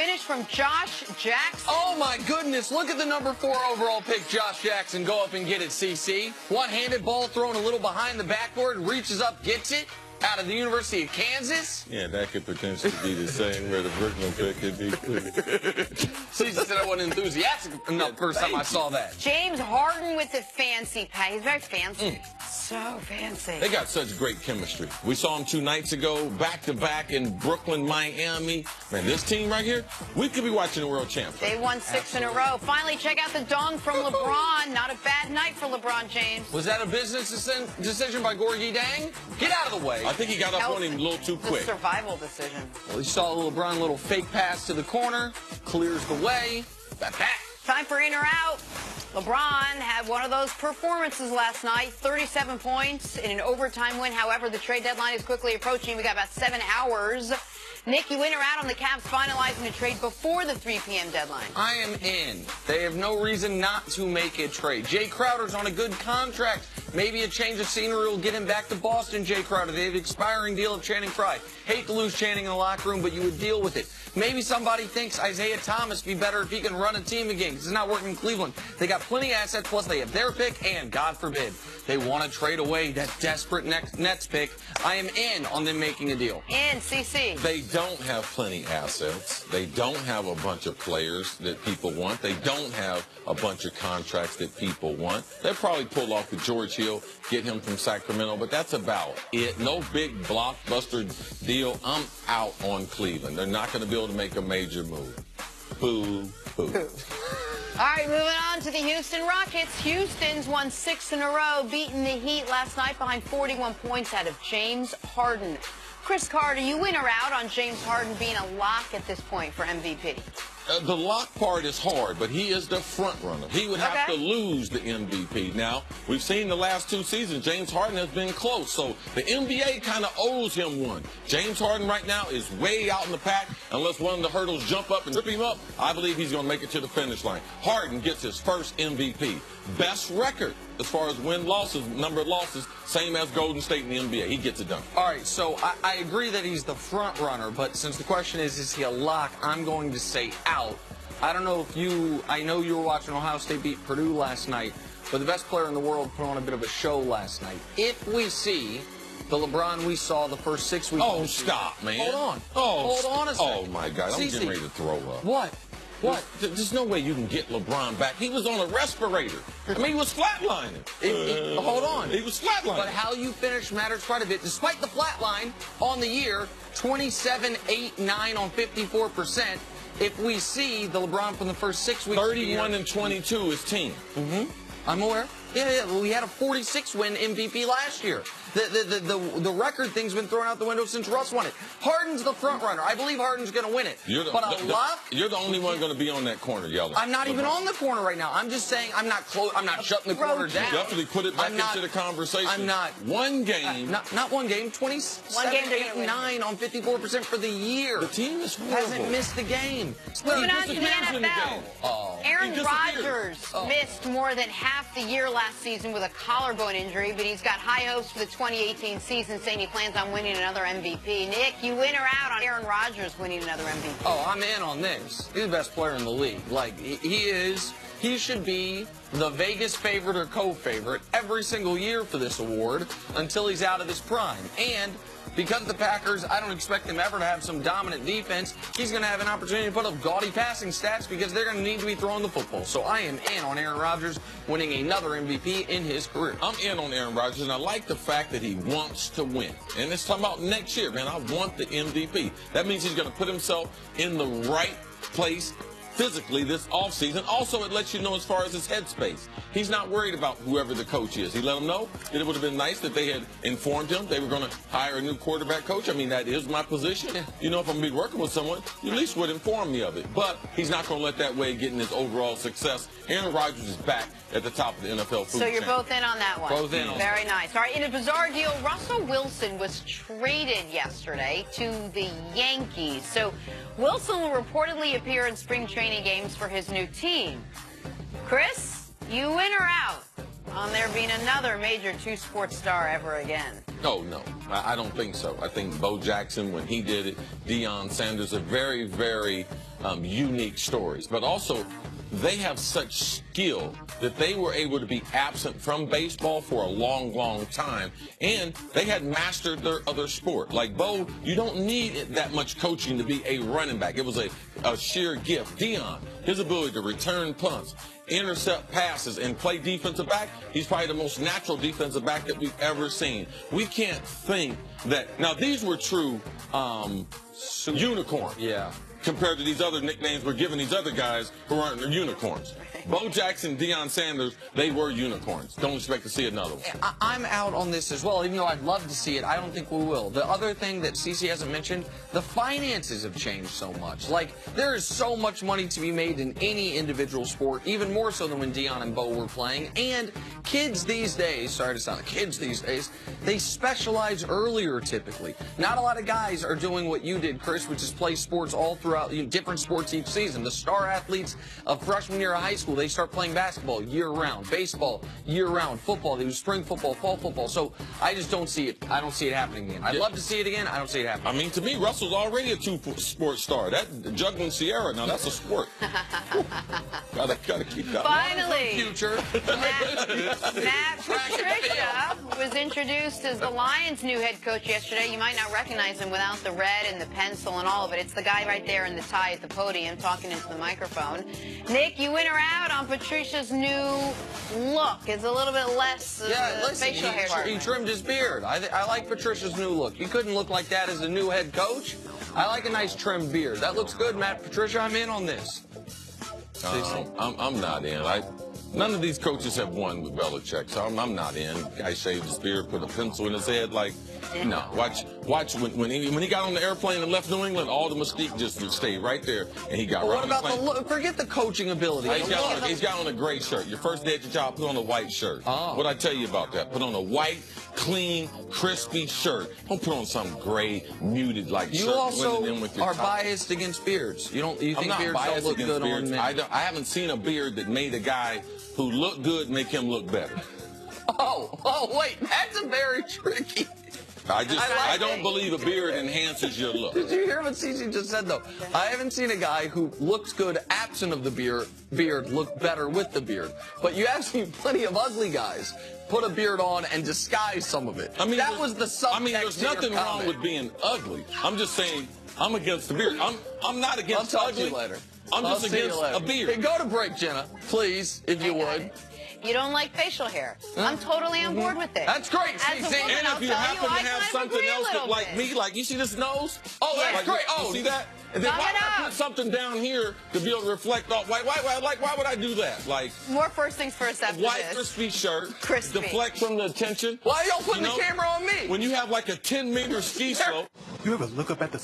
finish from Josh Jackson. Oh, my goodness. Look at the number 4 overall pick, Josh Jackson. Go up and get it, CC. One-handed ball thrown a little behind the backboard, reaches up, gets it. Out of the University of Kansas? Yeah, that could potentially be the same where the Brooklyn pick could be. Caesar said I wasn't enthusiastic enough first time I saw that. James Harden with the fancy pack. He's very fancy. So fancy. They got such great chemistry. We saw them 2 nights ago, back-to-back in Brooklyn, Miami. Man, this team right here, we could be watching the world champs. They won 6 in a row. Finally, check out the dunk from LeBron. Not a bad night for LeBron James. Was that a business decision by Gorgie Dang? Get out of the way. I think he got up on him a little too quick. The survival decision. Well, you saw LeBron, a little fake pass to the corner, clears the way. Back. Time for in or out. LeBron had one of those performances last night, 37 points in an overtime win. However, the trade deadline is quickly approaching. We got about 7 hours. Nick, you in or out on the Cavs finalizing the trade before the 3 p.m. deadline? I am in. They have no reason not to make a trade. Jay Crowder's on a good contract. Maybe a change of scenery will get him back to Boston, Jay Crowder. They have an expiring deal of Channing Frye. Hate to lose Channing in the locker room, but you would deal with it. Maybe somebody thinks Isaiah Thomas be better if he can run a team again, because it's not working in Cleveland. They got plenty of assets, plus they have their pick, and God forbid, they want to trade away that desperate Nets pick. I am in on them making a deal. In, CC. They don't have plenty assets. They don't have a bunch of players that people want. They don't have a bunch of contracts that people want. They'll probably pull off the George Hill, get him from Sacramento, but that's about it. No big blockbuster deal. I'm out on Cleveland. They're not going to be able to make a major move. Boo. All right, moving on to the Houston Rockets. Houston's won 6 in a row, beating the Heat last night behind 41 points out of James Harden. Chris Carter, you in or out on James Harden being a lock at this point for MVP? The lock part is hard, but he is the front runner. He would have to lose the MVP. Now, we've seen the last 2 seasons, James Harden has been close, so the NBA kind of owes him one. James Harden right now is way out in the pack. Unless one of the hurdles jump up and trip him up, I believe he's going to make it to the finish line. Harden gets his first MVP. Best record as far as win-losses, number of losses, same as Golden State in the NBA. He gets it done. All right, so I agree that he's the front runner, but since the question is he a lock, I'm going to say out. I don't know if I know you were watching Ohio State beat Purdue last night, but the best player in the world put on a bit of a show last night. If we see the LeBron we saw the first 6 weeks. Oh, stop, man. Hold on. Oh, Hold on a second. Oh, my God. I'm getting ready to throw up. What? There's no way you can get LeBron back. He was on a respirator. I mean, he was flatlining. Hold on. He was flatlining. But how you finish matters quite a bit. Despite the flatline on the year, 27, 8, 9 on 54%. If we see the LeBron from the first 6 weeks. 31 and 22 is team. I'm aware. Yeah, we had a 46-win MVP last year. The record thing's been thrown out the window since Russ won it. Harden's the front runner. I believe Harden's going to win it. You're the only one going to be on that corner yelling. I'm not even on the corner right now. I'm just saying I'm not close. I'm not shutting the corner down. You definitely put it back into the conversation. I'm not. One game. Not one game. 27, 8, 9 on 54% for the year. The team is horrible. Hasn't missed a game. Moving on to the NFL. Aaron Rodgers missed more than half the year last season with a collarbone injury, but he's got high hopes for the 2018 season, saying he plans on winning another MVP. Nick, you in or out on Aaron Rodgers winning another MVP? Oh, I'm in on this. He's the best player in the league. Like, he is. He should be the Vegas favorite or co-favorite every single year for this award until he's out of his prime. And because the Packers, I don't expect them ever to have some dominant defense. He's going to have an opportunity to put up gaudy passing stats because they're going to need to be throwing the football. So I am in on Aaron Rodgers winning another MVP in his career. I'm in on Aaron Rodgers, and I like the fact that he wants to win. And it's talking about next year, man. I want the MVP. That means he's going to put himself in the right place physically this offseason. Also, it lets you know as far as his headspace. He's not worried about whoever the coach is. He let him know that it would have been nice that they had informed him they were going to hire a new quarterback coach. I mean, that is my position. You know, if I'm going to be working with someone, you at least would inform me of it. But he's not going to let that way get in his overall success. Aaron Rodgers is back at the top of the NFL food So you're chain. both in on that one. Both in on Very nice. All right, in a bizarre deal, Russell Wilson was traded yesterday to the Yankees. So Wilson will reportedly appear in spring training games for his new team. Chris, you in or out on there being another major 2-sport star ever again? Oh, no, I don't think so. I think Bo Jackson, when he did it, Deion Sanders are very, very unique stories. But also, they have such skill that they were able to be absent from baseball for a long, long time, and they had mastered their other sport. Like Bo, you don't need that much coaching to be a running back. It was a sheer gift. Deion, his ability to return punts, intercept passes, and play defensive back, he's probably the most natural defensive back that we've ever seen. We can't think that, now these were true unicorns. Yeah. Compared to these other nicknames we're giving these other guys who aren't unicorns. Bo Jackson, Deion Sanders, they were unicorns. Don't expect to see another one. I'm out on this as well, even though I'd love to see it. I don't think we will. The other thing that CC hasn't mentioned, the finances have changed so much. Like, there is so much money to be made in any individual sport, even more so than when Deion and Bo were playing. And kids these days, sorry to sound like kids these days, they specialize earlier typically. Not a lot of guys are doing what you did, Chris, which is play sports all throughout, different sports each season. The star athletes of freshman year of high school, they start playing basketball year-round, baseball year-round, football, they do spring football, fall football. So I just don't see it. I don't see it happening again. I'd love to see it again. I don't see it happening. I mean, to me, Russell's already a two-sport star. That juggling Sierra, now that's a sport. gotta keep that. Finally, Future. Matt Patricia was introduced as the Lions' new head coach yesterday. You might not recognize him without the red and the pencil and all of it. It's the guy right there in the tie at the podium talking into the microphone. Nick, you in or out on Patricia's new look? It's a little bit less facial hair. He trimmed his beard. I like Patricia's new look. You couldn't look like that as a new head coach. I like a nice trimmed beard. That looks good, Matt Patricia. I'm in on this. I'm not in. None of these coaches have won with Belichick, so I'm not in. Guy shaved his beard, put a pencil in his head. Like, no. Watch when he got on the airplane and left New England, all the mystique just stayed right there, and he got right on the plane. What about the look? Forget the coaching ability. He's got on a gray shirt. Your first day at your job, put on a white shirt. Oh. What'd I tell you about that? Put on a white, clean, crispy shirt. Don't put on some gray, muted like shirt. You also with your are tie. biased against beards. You think beards biased don't look good beards. on men? I haven't seen a beard that made a guy who looked good make him look better. Oh, wait, that's a very tricky. I don't believe a beard enhances your look. Did you hear what Cece just said, though? I haven't seen a guy who looks good absent of the beard look better with the beard. But you have seen plenty of ugly guys put a beard on and disguise some of it. I mean, that was the subtext. I mean, there's nothing wrong with being ugly. I'm just saying I'm against the beard. I'm not against ugly. I'll talk to you later. I'm just against a beard. Hey, go to break, Jenna, please, if you would. You don't like facial hair. I'm totally on board with it. That's great, As a CC. woman, And if you happen to have something else that, like me, like you see this nose? Oh, that's like, great. You see that? And then why would I put something down here to be able to reflect off? Why would I do that? Like more first things first after white this. crispy shirt, Crispy. deflect from the attention. Why y'all putting the camera on me? When you have like a 10-meter ski slope. You ever look up at the